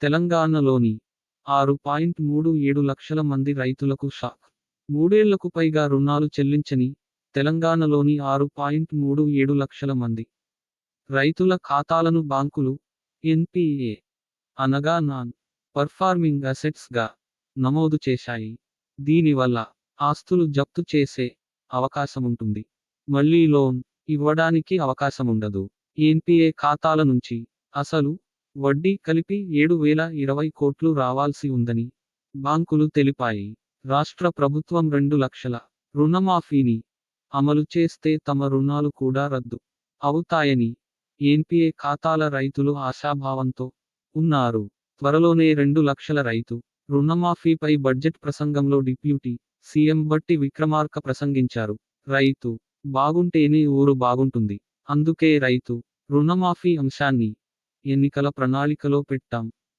తెలంగాణలోని 6.37 లక్షల మంది రైతులకు షాక్. మూడేళ్లకు పైగా రుణాలు చెల్లించని తెలంగాణలోని 6.37 లక్షల మంది రైతుల ఖాతాలను బ్యాంకులు ఎన్పిఏ అనగా నాన్ పర్ఫార్మింగ్ అసెట్స్గా నమోదు చేశాయి. దీనివల్ల ఆస్తులు జప్తు చేసే అవకాశముంటుంది. మళ్లీ లోన్ ఇవ్వడానికి అవకాశముండదు. ఎన్పిఏ ఖాతాల నుంచి అసలు, వడ్డీ కలిపి 7,020 కోట్లు రావాల్సి ఉందని బ్యాంకులు తెలిపాయి. రాష్ట్ర ప్రభుత్వం 2 లక్షల రుణమాఫీని అమలు చేస్తే తమ రుణాలు కూడా రద్దు అవుతాయని ఎన్పిఏ ఖాతాల రైతులు ఆశాభావంతో ఉన్నారు. త్వరలోనే 2 లక్షల రైతు రుణమాఫీపై బడ్జెట్ ప్రసంగంలో డిప్యూటీ సీఎం బట్టి విక్రమార్క ప్రసంగించారు. రైతు బాగుంటేనే ఊరు బాగుంటుంది. అందుకే రైతు రుణమాఫీ అంశాన్ని ఎన్నికల ప్రణాళికలో పెట్టాం.